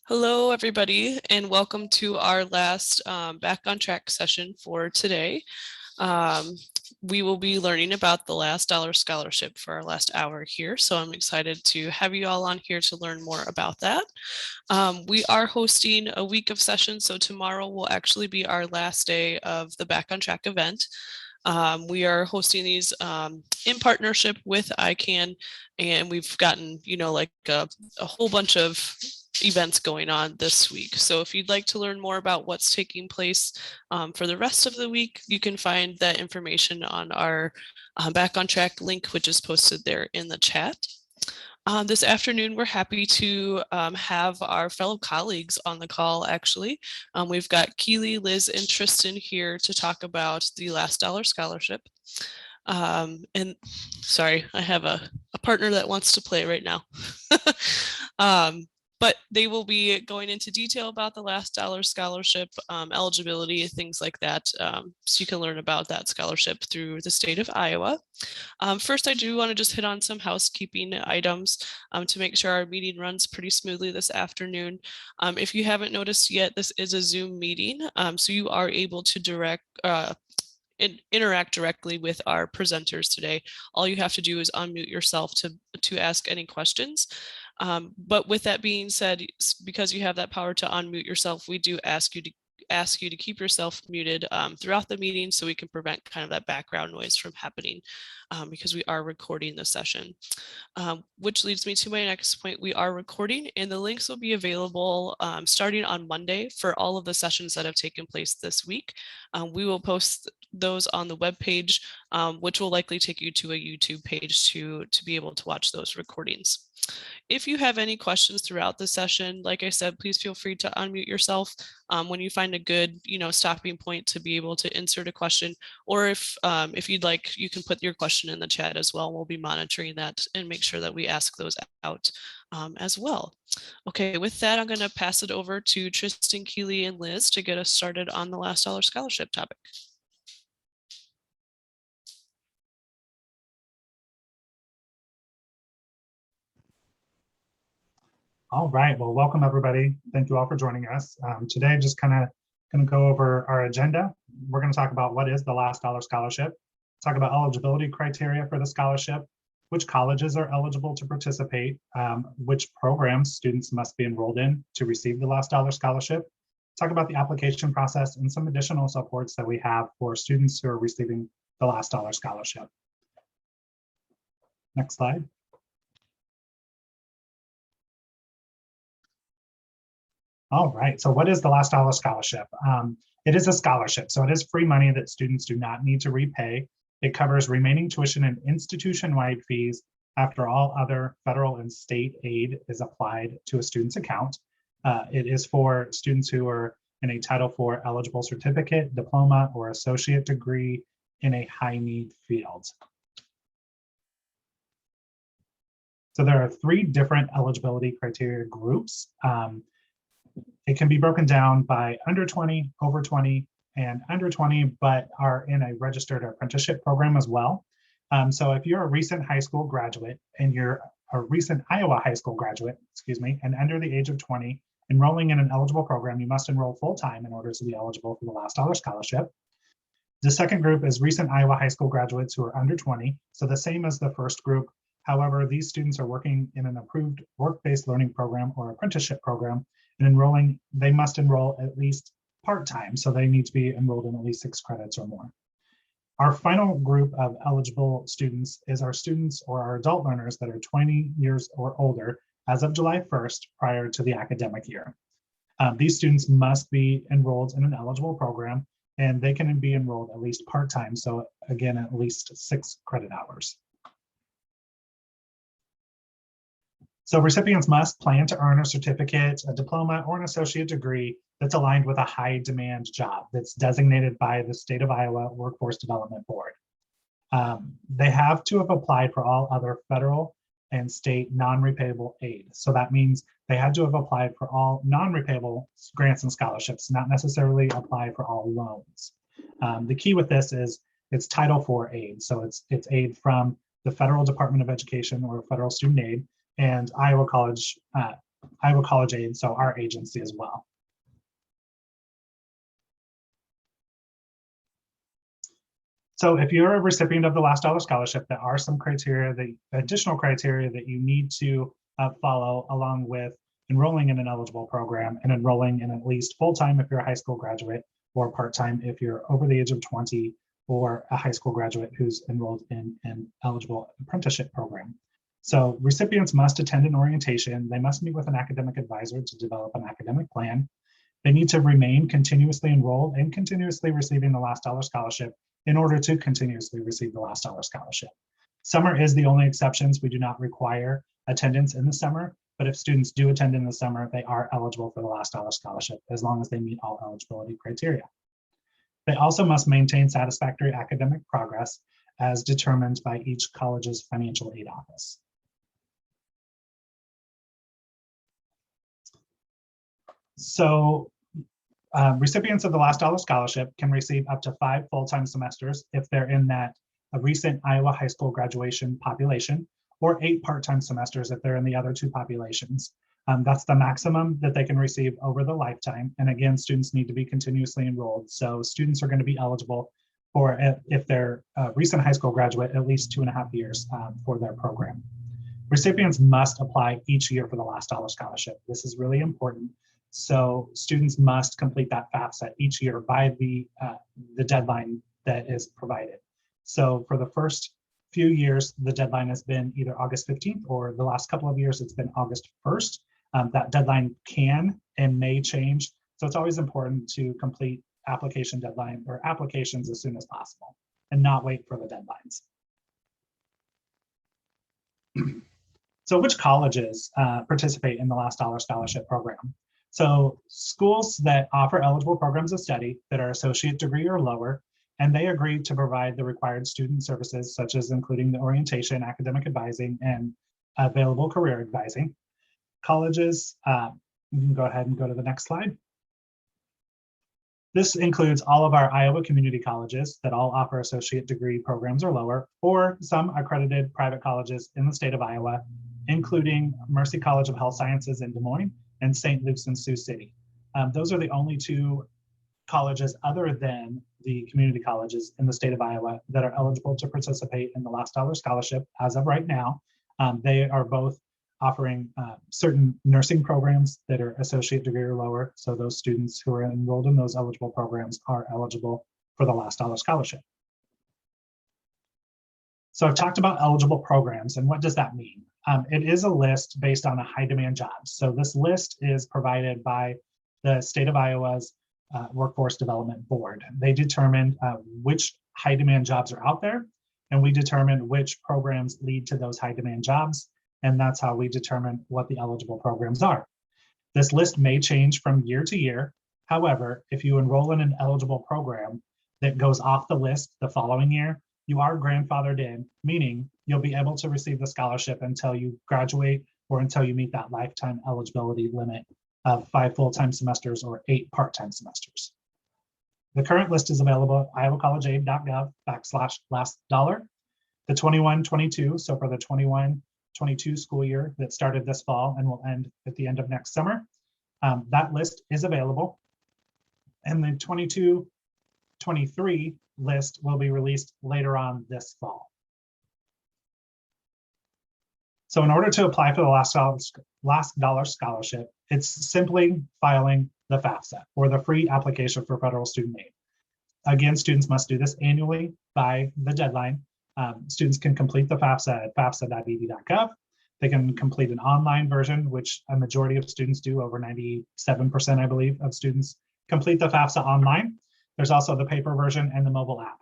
Hello, everybody, and welcome to our last Back on Track session for today. We will be learning about the Last Dollar Scholarship for our last hour here, so I'm excited to have you all on here to learn more about that. We are hosting a week of sessions, so tomorrow will actually be our last day of the Back on Track event. We are hosting these in partnership with ICANN, and we've gotten, like a whole bunch of events going on this week. So if you'd like to learn more about what's taking place for the rest of the week, you can find that information on our Back on Track link, which is posted there in the chat. This afternoon, we're happy to have our fellow colleagues on the call, actually. We've got Keely, Liz, and Tristan here to talk about the Last Dollar Scholarship. And sorry, I have a partner that wants to play right now. But they will be going into detail about the Last Dollar Scholarship, eligibility, things like that. So you can learn about that scholarship through the state of Iowa. First, I do want to just hit on some housekeeping items to make sure our meeting runs pretty smoothly this afternoon. If you haven't noticed yet, this is a Zoom meeting, so you are able to interact directly with our presenters today. All you have to do is unmute yourself to ask any questions. But with that being said, because you have that power to unmute yourself, we do ask you to keep yourself muted throughout the meeting so we can prevent kind of that background noise from happening because we are recording the session. Which leads me to my next point. We are recording, and the links will be available starting on Monday for all of the sessions that have taken place this week. We will post those on the webpage, which will likely take you to a YouTube page to be able to watch those recordings. If you have any questions throughout the session, like I said, please feel free to unmute yourself when you find a good, stopping point to be able to insert a question. Or if you'd like, you can put your question in the chat as well. We'll be monitoring that and make sure that we ask those out as well. Okay, with that, I'm going to pass it over to Tristan, Keely, and Liz to get us started on the Last Dollar Scholarship topic. All right, well, welcome everybody. Thank you all for joining us. Today, just kind of going to go over our agenda. We're going to talk about what is the Last Dollar Scholarship, talk about eligibility criteria for the scholarship, which colleges are eligible to participate, which programs students must be enrolled in to receive the Last Dollar Scholarship, talk about the application process and some additional supports that we have for students who are receiving the Last Dollar Scholarship. Next slide. All right, so what is the Last Dollar Scholarship? It is a scholarship, so it is free money that students do not need to repay. It covers remaining tuition and institution-wide fees after all other federal and state aid is applied to a student's account. It is for students who are in a Title IV eligible certificate, diploma, or associate degree in a high-need field. So there are 3 different eligibility criteria groups. It can be broken down by under 20, over 20, and under 20, but are in a registered apprenticeship program as well. So if you're a recent high school graduate and you're a recent Iowa high school graduate, and under the age of 20, enrolling in an eligible program, you must enroll full-time in order to be eligible for the Last Dollar Scholarship. The second group is recent Iowa high school graduates who are under 20, so the same as the first group. However, these students are working in an approved work-based learning program or apprenticeship program, and they must enroll at least part-time, so they need to be enrolled in at least 6 credits or more. Our final group of eligible students is our students or our adult learners that are 20 years or older as of July 1st prior to the academic year. These students must be enrolled in an eligible program, and they can be enrolled at least part-time, so again, at least 6 credit hours. So recipients must plan to earn a certificate, a diploma, or an associate degree that's aligned with a high demand job that's designated by the State of Iowa Workforce Development Board. They have to have applied for all other federal and state non-repayable aid. So that means they had to have applied for all non-repayable grants and scholarships, not necessarily apply for all loans. The key with this is it's Title IV aid. So it's aid from the Federal Department of Education or federal student aid, and Iowa College Iowa College Aid, so our agency as well. So if you're a recipient of the Last Dollar Scholarship, there are some additional criteria that you need to follow along with enrolling in an eligible program and enrolling in at least full-time if you're a high school graduate, or part-time if you're over the age of 20 or a high school graduate who's enrolled in an eligible apprenticeship program. So recipients must attend an orientation. They must meet with an academic advisor to develop an academic plan. They need to remain continuously enrolled and continuously receiving the Last Dollar Scholarship in order to continuously receive the Last Dollar Scholarship. Summer is the only exceptions. We do not require attendance in the summer, but if students do attend in the summer, they are eligible for the Last Dollar Scholarship as long as they meet all eligibility criteria. They also must maintain satisfactory academic progress as determined by each college's financial aid office. So recipients of the Last Dollar Scholarship can receive up to 5 full-time semesters if they're in that recent Iowa high school graduation population, or 8 part-time semesters if they're in the other 2 populations. That's the maximum that they can receive over the lifetime. And again, students need to be continuously enrolled. So students are going to be eligible for, if they're a recent high school graduate, at least 2.5 years for their program. Recipients must apply each year for the Last Dollar Scholarship. This is really important. So students must complete that FAFSA each year by the deadline that is provided. So for the first few years, the deadline has been either August 15th, or the last couple of years, it's been August 1st. That deadline can and may change. So it's always important to complete application deadline or applications as soon as possible and not wait for the deadlines. So which colleges participate in the Last Dollar Scholarship program? So schools that offer eligible programs of study that are associate degree or lower, and they agree to provide the required student services, such as including the orientation, academic advising, and available career advising. Colleges, you can go ahead and go to the next slide. This includes all of our Iowa community colleges that all offer associate degree programs or lower, or some accredited private colleges in the state of Iowa, including Mercy College of Health Sciences in Des Moines and St. Luke's in Sioux City. Those are the only 2 colleges other than the community colleges in the state of Iowa that are eligible to participate in the Last Dollar Scholarship as of right now. They are both offering certain nursing programs that are associate degree or lower. So those students who are enrolled in those eligible programs are eligible for the Last Dollar Scholarship. So I've talked about eligible programs, and what does that mean? It is a list based on a high demand jobs. So this list is provided by the state of Iowa's Workforce Development Board. They determine which high demand jobs are out there, and we determine which programs lead to those high demand jobs. And that's how we determine what the eligible programs are. This list may change from year to year. However, if you enroll in an eligible program that goes off the list the following year, you are grandfathered in, meaning you'll be able to receive the scholarship until you graduate or until you meet that lifetime eligibility limit of 5 full-time semesters or 8 part-time semesters. The current list is available at iowacollegeaid.gov/last dollar. The 21-22, so for the 21-22 school year that started this fall and will end at the end of next summer, that list is available. And the 22-23 list will be released later on this fall. So in order to apply for the Last Dollar Scholarship, it's simply filing the FAFSA, or the free application for federal student aid. Again, students must do this annually by the deadline. Students can complete the FAFSA at fafsa.ed.gov. They can complete an online version, which a majority of students do, over 97%, I believe, of students complete the FAFSA online. There's also the paper version and the mobile app.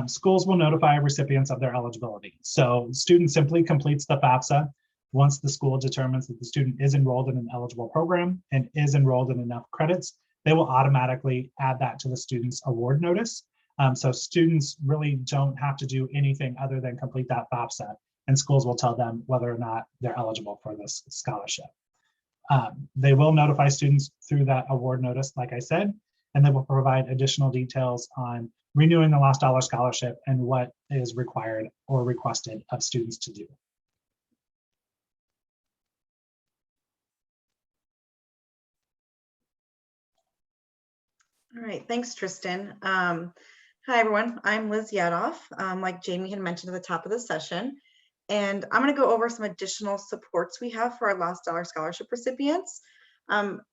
Schools will notify recipients of their eligibility. So student simply completes the FAFSA. Once the school determines that the student is enrolled in an eligible program and is enrolled in enough credits, they will automatically add that to the student's award notice. So students really don't have to do anything other than complete that FAFSA, and schools will tell them whether or not they're eligible for this scholarship. They will notify students through that award notice, like I said, and they will provide additional details on renewing the Last Dollar Scholarship and what is required or requested of students to do. All right, thanks, Tristan. Hi, everyone. I'm Liz Yadoff, like Jamie had mentioned at the top of the session. And I'm going to go over some additional supports we have for our Last Dollar Scholarship recipients.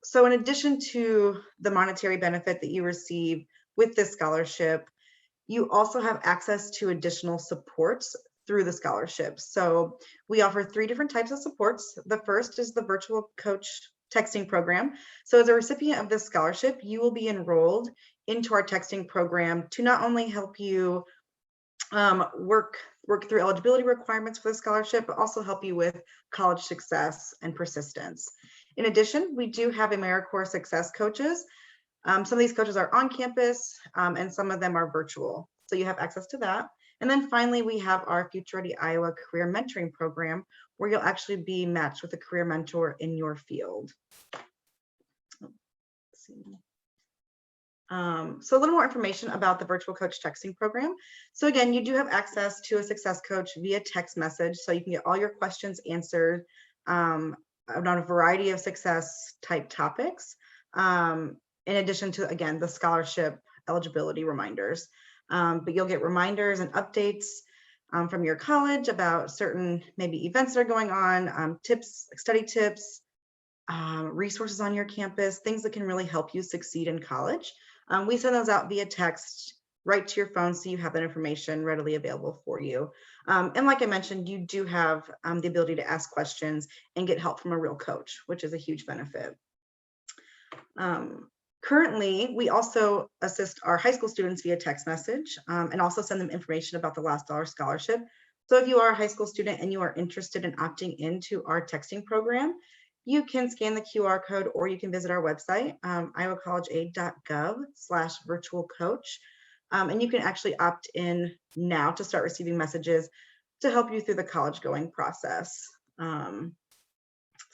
So in addition to the monetary benefit that you receive with this scholarship, you also have access to additional supports through the scholarship. So we offer 3 different types of supports. The first is the virtual coach texting program. So as a recipient of this scholarship, you will be enrolled into our texting program to not only help you work through eligibility requirements for the scholarship, but also help you with college success and persistence. In addition, we do have AmeriCorps Success Coaches. Some of these coaches are on campus and some of them are virtual. So you have access to that. And then finally, we have our Future Ready Iowa Career Mentoring Program, where you'll actually be matched with a career mentor in your field. Let's see. So a little more information about the virtual coach texting program. So again, you do have access to a success coach via text message, so you can get all your questions answered on a variety of success type topics. In addition to, again, the scholarship eligibility reminders. But you'll get reminders and updates from your college about certain maybe events that are going on, tips, study tips, resources on your campus, things that can really help you succeed in college. We send those out via text right to your phone, so you have that information readily available for you. And like I mentioned, you do have the ability to ask questions and get help from a real coach, which is a huge benefit. Currently, we also assist our high school students via text message and also send them information about the Last Dollar Scholarship. So if you are a high school student and you are interested in opting into our texting program, you can scan the QR code or you can visit our website, iowacollegeaid.gov/virtual-coach. And you can actually opt in now to start receiving messages to help you through the college going process. So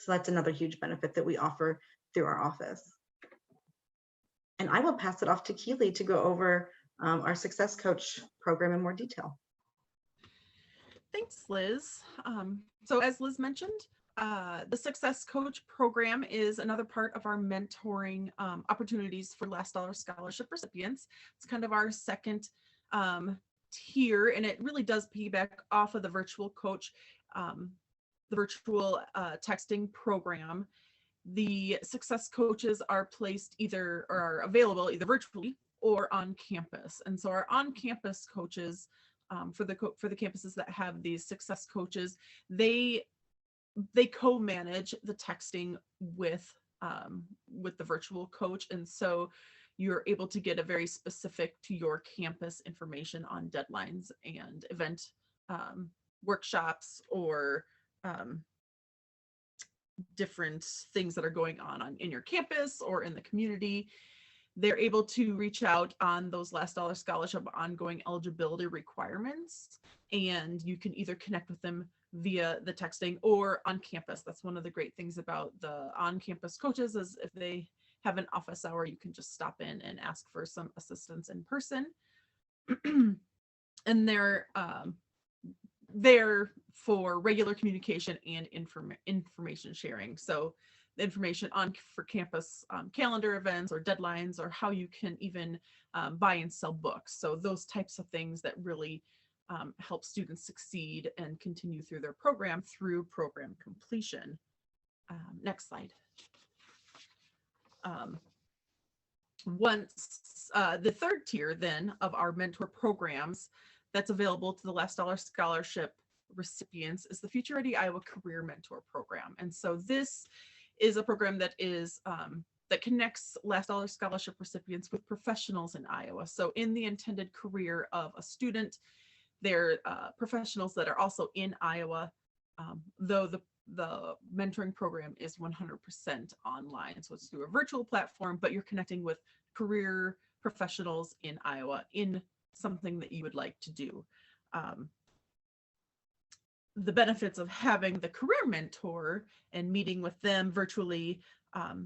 that's another huge benefit that we offer through our office. And I will pass it off to Keely to go over our Success Coach program in more detail. Thanks, Liz. So as Liz mentioned, the Success Coach program is another part of our mentoring opportunities for Last Dollar Scholarship recipients. It's kind of our second tier, and it really does piggyback off of the virtual coach, the virtual texting program. The Success Coaches are placed either or are available either virtually or on campus. And so our on-campus coaches for the campuses that have these Success Coaches, they co-manage the texting with the virtual coach. And so you're able to get a very specific to your campus information on deadlines and event workshops or different things that are going on in your campus or in the community. They're able to reach out on those Last Dollar Scholarship ongoing eligibility requirements, and you can either connect with them via the texting or on campus. That's one of the great things about the on-campus coaches is if they have an office hour, you can just stop in and ask for some assistance in person. And they're there for regular communication and information sharing. So the information for campus calendar events or deadlines, or how you can even buy and sell books. So those types of things that really help students succeed and continue through their program through program completion. Next slide. Once the third tier then of our mentor programs that's available to the Last Dollar Scholarship recipients is the Future Ready Iowa Career Mentor Program. And so this is a program that is that connects Last Dollar Scholarship recipients with professionals in Iowa. So in the intended career of a student, they're professionals that are also in Iowa, though the mentoring program is 100% online. So it's through a virtual platform, but you're connecting with career professionals in Iowa in something that you would like to do. The benefits of having the career mentor and meeting with them virtually,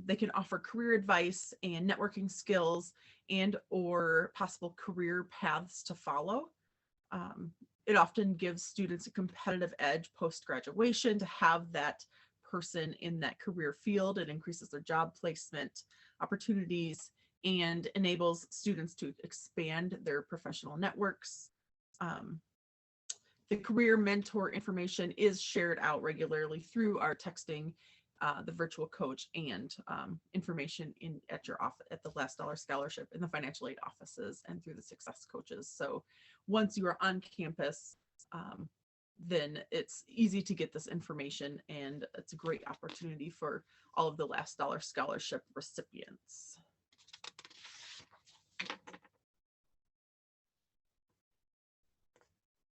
they can offer career advice and networking skills and or possible career paths to follow. It often gives students a competitive edge post-graduation to have that person in that career field. It increases their job placement opportunities and enables students to expand their professional networks. The career mentor information is shared out regularly through our texting, the virtual coach, and information at your office, at the Last Dollar Scholarship, in the financial aid offices, and through the success coaches. So once you are on campus, then it's easy to get this information, and it's a great opportunity for all of the Last Dollar Scholarship recipients.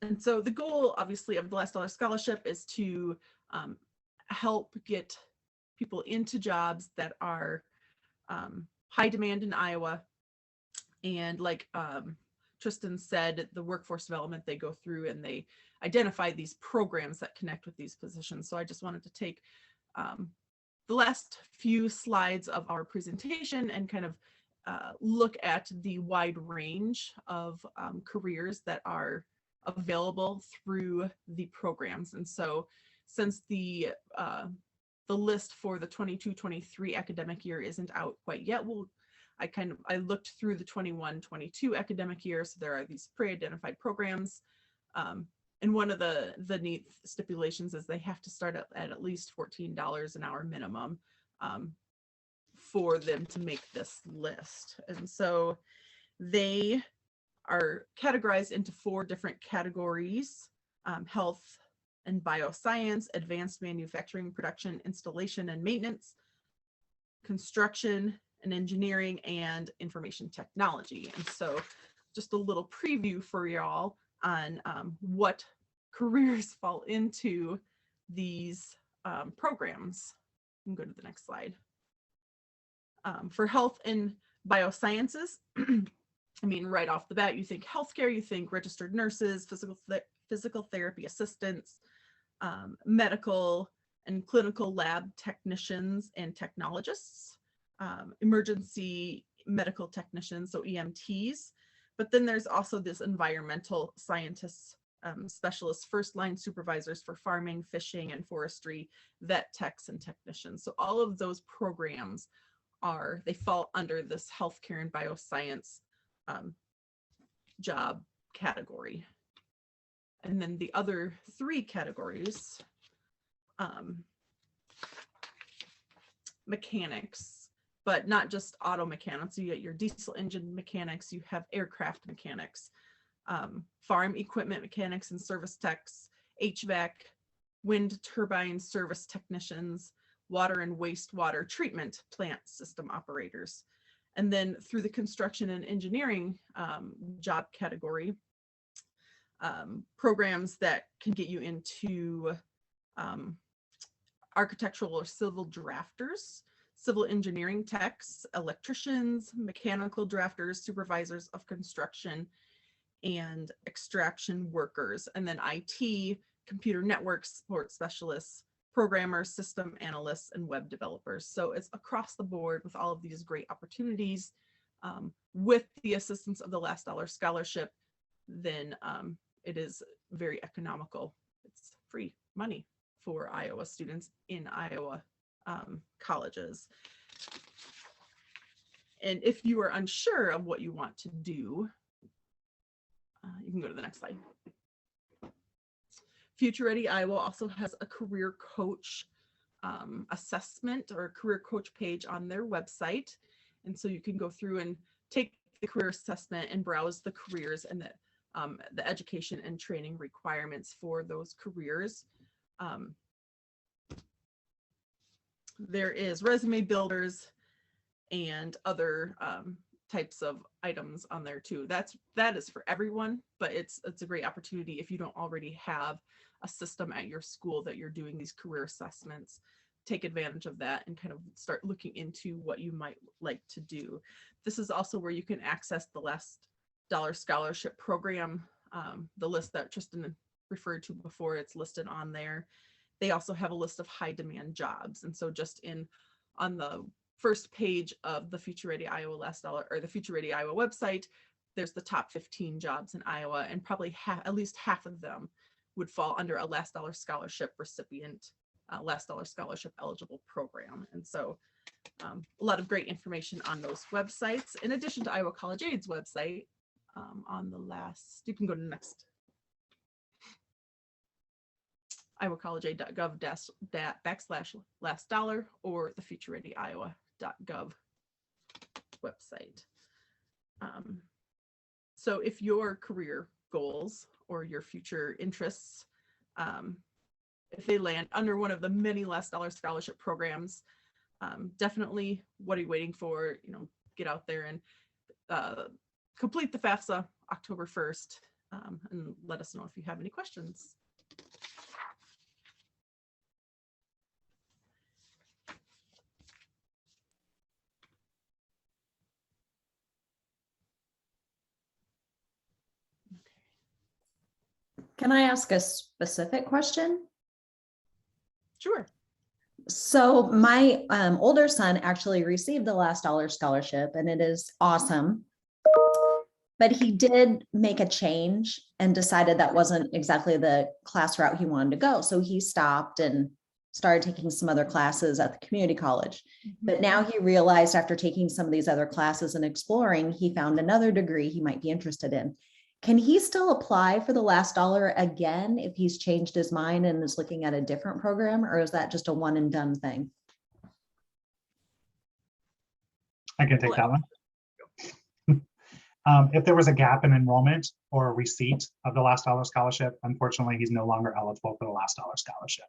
And so the goal, obviously, of the Last Dollar Scholarship is to help get people into jobs that are high demand in Iowa. And like Tristan said, the workforce development, they go through and they identify these programs that connect with these positions. So I just wanted to take the last few slides of our presentation and kind of look at the wide range of careers that are available through the programs. And so since the list for the 22-23 academic year isn't out quite yet, I looked through the 21-22 academic year. So there are these pre-identified programs. And one of the neat stipulations is they have to start at least $14 an hour minimum for them to make this list. And so they are categorized into 4 different categories: health and bioscience, advanced manufacturing, production, installation and maintenance, construction and engineering, and information technology. And so just a little preview for y'all on what careers fall into these programs. You can go to the next slide. For health and biosciences, I mean, right off the bat, you think healthcare, you think registered nurses, physical therapy assistants, medical and clinical lab technicians and technologists, emergency medical technicians, so EMTs. But then there's also this environmental scientists, specialists, first line supervisors for farming, fishing, and forestry, vet techs and technicians. So all of those programs they fall under this healthcare and bioscience job category. And then the other 3 categories, mechanics, but not just auto mechanics. You get your diesel engine mechanics, you have aircraft mechanics, farm equipment mechanics and service techs, HVAC, wind turbine service technicians, water and wastewater treatment plant system operators. And then through the construction and engineering job category, programs that can get you into architectural or civil drafters, civil engineering techs, electricians, mechanical drafters, supervisors of construction, and extraction workers. And then IT, computer network support specialists, programmers, system analysts, and web developers. So it's across the board with all of these great opportunities. With the assistance of the Last Dollar Scholarship, then it is very economical. It's free money for Iowa students in Iowa colleges. And if you are unsure of what you want to do, you can go to the next slide. Future Ready Iowa also has a career coach assessment or career coach page on their website. And so you can go through and take the career assessment and browse the careers and the education and training requirements for those careers. There is resume builders and other types of items on there too. That is for everyone, but it's a great opportunity if you don't already have a system at your school that you're doing these career assessments. Take advantage of that and kind of start looking into what you might like to do. This is also where you can access the Last Dollar Scholarship program, the list that Tristan referred to before. It's listed on there. They also have a list of high demand jobs. And so just on the first page of the Future Ready Iowa Last Dollar, or the Future Ready Iowa website, there's the top 15 jobs in Iowa, and probably at least half of them would fall under a Last Dollar Scholarship recipient last dollar scholarship eligible program. And so a lot of great information on those websites, in addition to Iowa College Aid's website. On the last, you can go to the next, iowacollegeaid.gov/last dollar or the futurereadyiowa.gov website. So if your career goals or your future interests, if they land under one of the many last dollar scholarship programs, definitely, what are you waiting for? Get out there and complete the FAFSA October 1st, and let us know if you have any questions. Can I ask a specific question? Sure. So my older son actually received the last dollar scholarship, and it is awesome. But he did make a change and decided that wasn't exactly the class route he wanted to go. So he stopped and started taking some other classes at the community college. But now he realized, after taking some of these other classes and exploring, he found another degree he might be interested in. Can he still apply for the last dollar again if he's changed his mind and is looking at a different program, or is that just a one and done thing? I can take that one. If there was a gap in enrollment or a receipt of the last dollar scholarship, unfortunately, he's no longer eligible for the last dollar scholarship.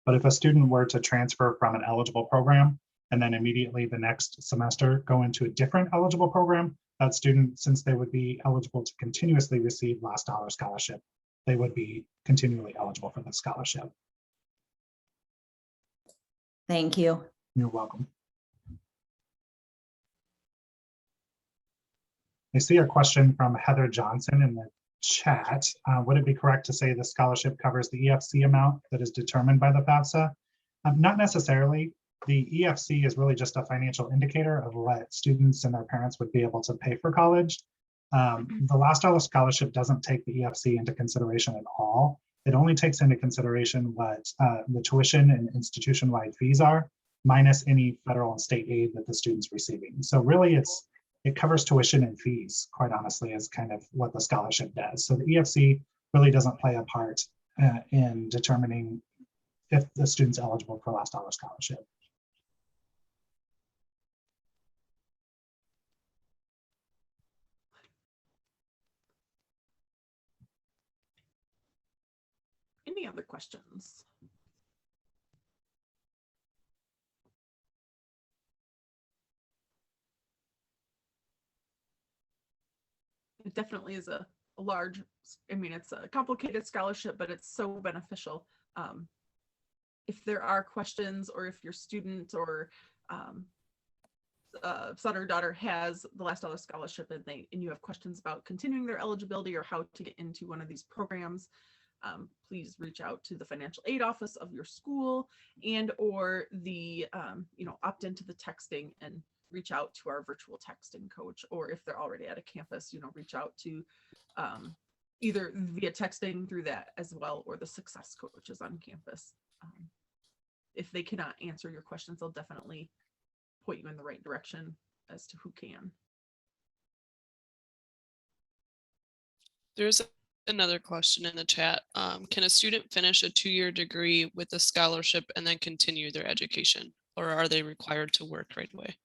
But if a student were to transfer from an eligible program and then immediately the next semester go into a different eligible program, that student, since they would be eligible to continuously receive last dollar scholarship, they would be continually eligible for the scholarship. Thank you. You're welcome. I see a question from Heather Johnson in the chat. Would it be correct to say the scholarship covers the EFC amount that is determined by the FAFSA? Not necessarily. The EFC is really just a financial indicator of what students and their parents would be able to pay for college. The last dollar scholarship doesn't take the EFC into consideration at all. It only takes into consideration what the tuition and institution-wide fees are, minus any federal and state aid that the student's receiving. So really it covers tuition and fees, quite honestly, is kind of what the scholarship does. So the EFC really doesn't play a part in determining if the student's eligible for last dollar scholarship. Any other questions? It definitely is a large, it's a complicated scholarship, but it's so beneficial. If there are questions, or if your student or son or daughter has the last dollar scholarship and you have questions about continuing their eligibility or how to get into one of these programs, please reach out to the financial aid office of your school, and or the opt into the texting and reach out to our virtual texting coach, or if they're already at a campus, reach out to either via texting through that as well, or the success coaches on campus. If they cannot answer your questions, they'll definitely point you in the right direction as to who can. There's another question in the chat. Can a student finish a 2-year degree with a scholarship and then continue their education, or are they required to work right away?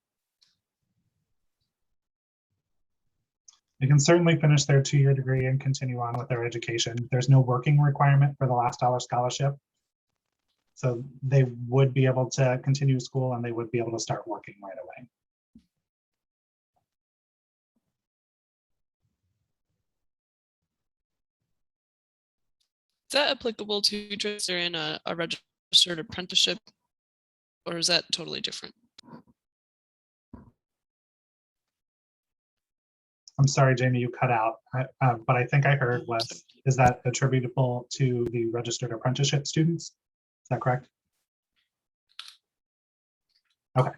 They can certainly finish their 2-year degree and continue on with their education. There's no working requirement for the last dollar scholarship. So they would be able to continue school and they would be able to start working right away. Is that applicable to just they're in a registered apprenticeship, or is that totally different? I'm sorry, Jamie, you cut out, but I think I heard was, is that attributable to the registered apprenticeship students? Is that correct? Okay.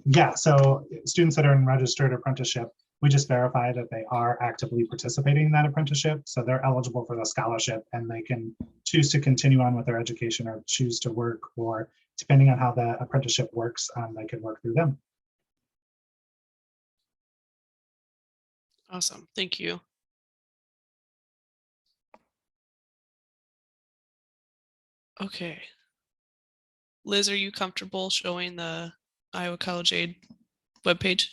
Yeah, so students that are in registered apprenticeship, We just verify that they are actively participating in that apprenticeship. So they're eligible for the scholarship and they can choose to continue on with their education or choose to work, or depending on how the apprenticeship works, they could work through them. Awesome. Thank you. Okay. Liz, are you comfortable showing the Iowa College Aid webpage?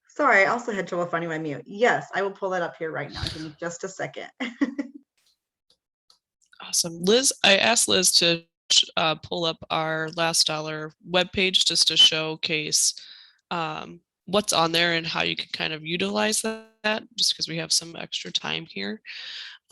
Sorry, I also had trouble finding my mute. Yes, I will pull that up here right now. Give me just a second. Awesome. Liz, I asked Liz to pull up our last dollar webpage just to showcase what's on there and how you can kind of utilize that, just because we have some extra time here.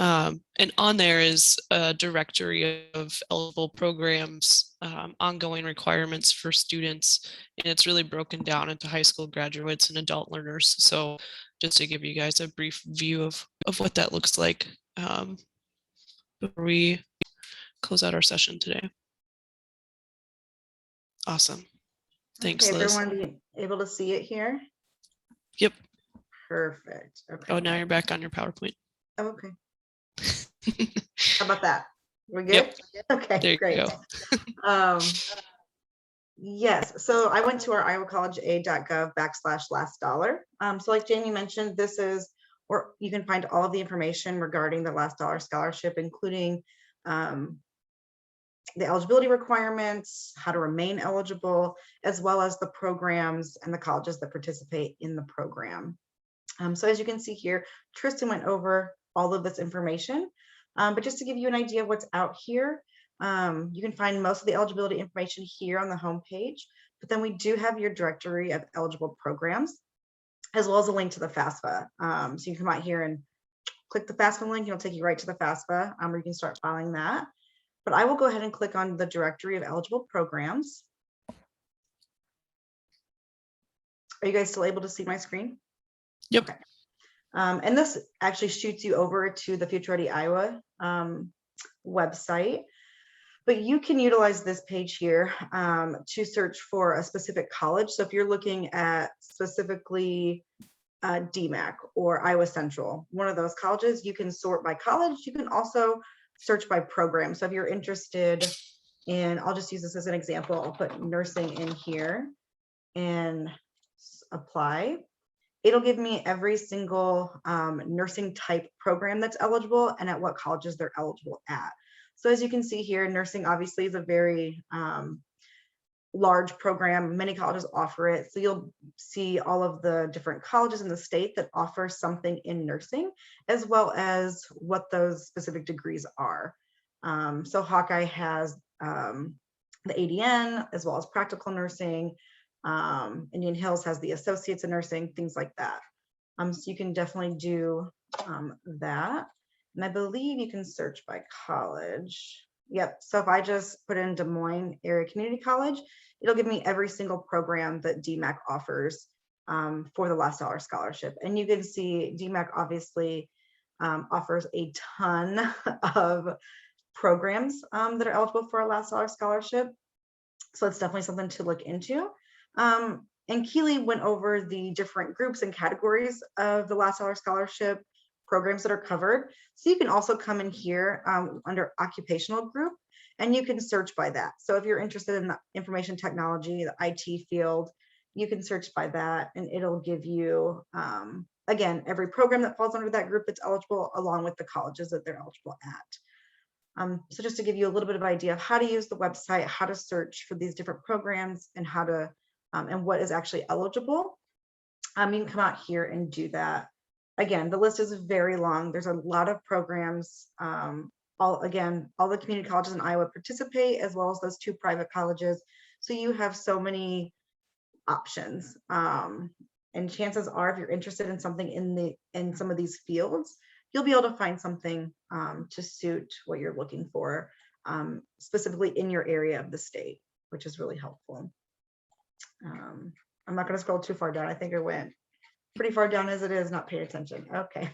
And on there is a directory of eligible programs, ongoing requirements for students, and it's really broken down into high school graduates and adult learners. So just to give you guys a brief view of what that looks like before we close out our session today. Awesome. Thanks, Okay, Liz. everyone be able to see it here? Yep. Perfect. Okay. Oh, now you're back on your PowerPoint. Oh, okay. How about that? We're good? Yep. Okay, There you great. go. Yes, so I went to our iowacollegeaid.gov/last dollar. So like Jamie mentioned, this is, or you can find all of the information regarding the last dollar scholarship, including the eligibility requirements, how to remain eligible, as well as the programs and the colleges that participate in the program. So as you can see here, Tristan went over all of this information, but just to give you an idea of what's out here, you can find most of the eligibility information here on the home page, but then we do have your directory of eligible programs, as well as a link to the FAFSA. So you can come out here and click the FAFSA link, it'll take you right to the FAFSA, where you can start filing that. But I will go ahead and click on the directory of eligible programs. Are you guys still able to see my screen? Yep. Okay. And this actually shoots you over to the Future Ready Iowa website. But you can utilize this page here to search for a specific college. So if you're looking at specifically DMACC or Iowa Central, one of those colleges, you can sort by college. You can also search by program. So if you're interested in, I'll just use this as an example, I'll put nursing in here and apply. It'll give me every single nursing type program that's eligible and at what colleges they're eligible at. So as you can see here, nursing obviously is a very large program. Many colleges offer it. So you'll see all of the different colleges in the state that offer something in nursing, as well as what those specific degrees are. So Hawkeye has the ADN, as well as practical nursing. Indian Hills has the associates in nursing, things like that. So you can definitely do that. And I believe you can search by college. Yep. So if I just put in Des Moines Area Community College, it'll give me every single program that DMACC offers for the last dollar scholarship. And you can see DMACC obviously offers a ton of programs that are eligible for a last dollar scholarship. So it's definitely something to look into. And Keely went over the different groups and categories of the last dollar scholarship programs that are covered. So you can also come in here under occupational group and you can search by that. So if you're interested in the information technology, the IT field, you can search by that and it'll give you, again, every program that falls under that group that's eligible, along with the colleges that they're eligible at. So just to give you a little bit of idea of how to use the website, how to search for these different programs and how to, and what is actually eligible. You can come out here and do that. Again, the list is very long. There's a lot of programs. All the community colleges in Iowa participate, as well as those 2 private colleges. So you have so many options. And chances are, if you're interested in something in some of these fields, you'll be able to find something to suit what you're looking for, specifically in your area of the state, which is really helpful. I'm not going to scroll too far down. I think I went pretty far down as it is, not paying attention. Okay.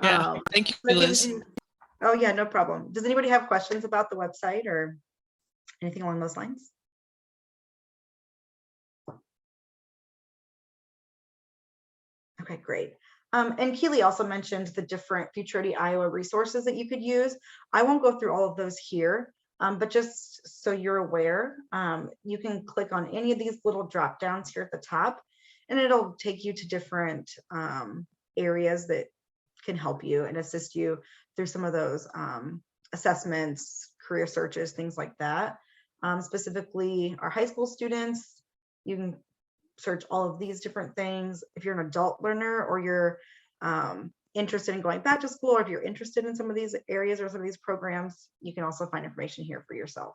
Yeah, thank you, Liz. Oh yeah, no problem. Does anybody have questions about the website or? Anything along those lines? Okay, great. And Keely also mentioned the different Future Ready Iowa resources that you could use. I won't go through all of those here, but just so you're aware, you can click on any of these little drop downs here at the top, and it'll take you to different areas that can help you and assist you through some of those assessments, career searches, things like that. Specifically, our high school students, you can search all of these different things. If you're an adult learner or you're interested in going back to school, or if you're interested in some of these areas or some of these programs, you can also find information here for yourself.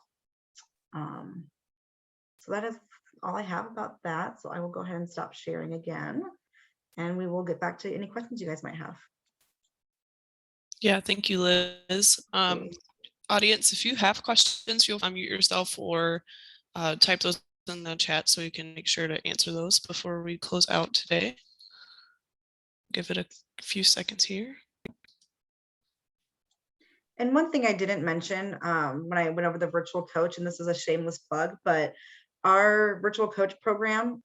So that is all I have about that. So I will go ahead and stop sharing again, and we will get back to any questions you guys might have. Yeah, thank you, Liz. Audience, if you have questions, you'll unmute yourself or type those in the chat so we can make sure to answer those before we close out today. Give it a few seconds here. And one thing I didn't mention when I went over the virtual coach, and this is a shameless plug, but our virtual coach program,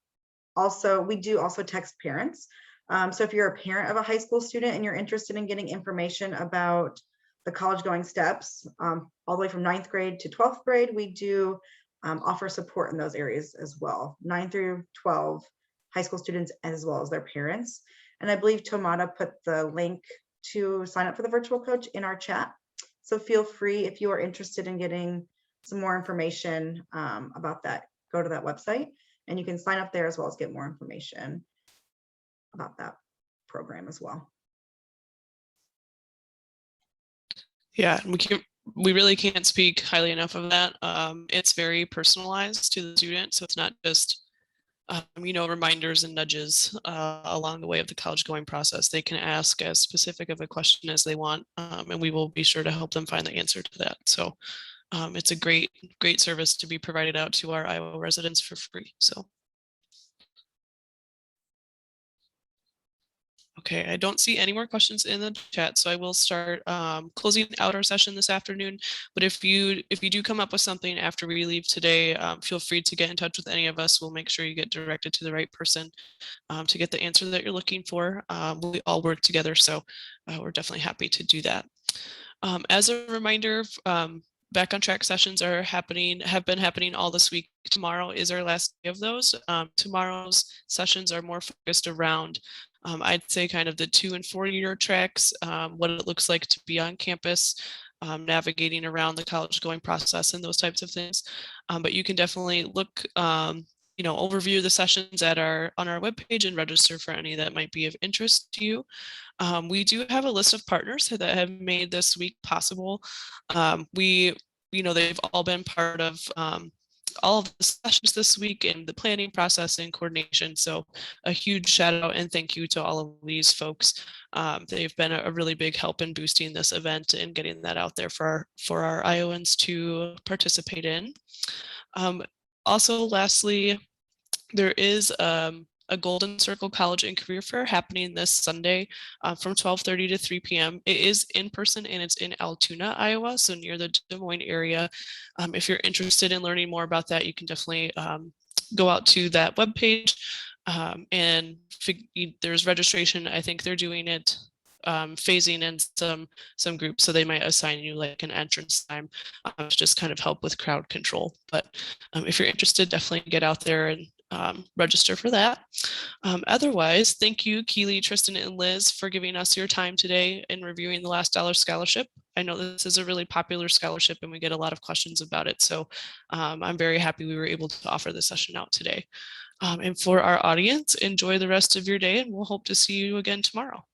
we do also text parents. So if you're a parent of a high school student and you're interested in getting information about the college going steps, all the way from 9th grade to 12th grade, we do offer support in those areas as well. 9 through 12 high school students as well as their parents. And I believe Tomata put the link to sign up for the virtual coach in our chat. So feel free, if you are interested in getting some more information about that, go to that website and you can sign up there as well as get more information about that program as well. Yeah, we really can't speak highly enough of that. It's very personalized to the student, so it's not just reminders and nudges along the way of the college going process. They can ask as specific of a question as they want, and we will be sure to help them find the answer to that. So it's a great service to be provided out to our Iowa residents for free. So. Okay, I don't see any more questions in the chat, so I will start closing out our session this afternoon. But if you do come up with something after we leave today, feel free to get in touch with any of us. We'll make sure you get directed to the right person to get the answer that you're looking for. We all work together, so we're definitely happy to do that. As a reminder, Back on Track sessions have been happening all this week. Tomorrow is our last day of those. Tomorrow's sessions are more focused around I'd say kind of the 2- and 4-year tracks, what it looks like to be on campus, navigating around the college going process and those types of things. But you can definitely look, overview the sessions on our webpage and register for any that might be of interest to you. We do have a list of partners that have made this week possible. They've all been part of all of the sessions this week and the planning process and coordination. So a huge shout out and thank you to all of these folks. They've been a really big help in boosting this event and getting that out there for our Iowans to participate in. Also, lastly, there is a Golden Circle College and Career Fair happening this Sunday from 12:30 to 3 p.m. It is in person and it's in Altoona, Iowa, so near the Des Moines area. If you're interested in learning more about that, you can definitely go out to that webpage and there's registration. I think they're doing it phasing in some groups, so they might assign you like an entrance time to just kind of help with crowd control. But if you're interested, definitely get out there and register for that. Otherwise, thank you, Keely, Tristan, and Liz for giving us your time today and reviewing the Last Dollar Scholarship. I know this is a really popular scholarship and we get a lot of questions about it. So I'm very happy we were able to offer this session out today. And for our audience, enjoy the rest of your day and we'll hope to see you again tomorrow.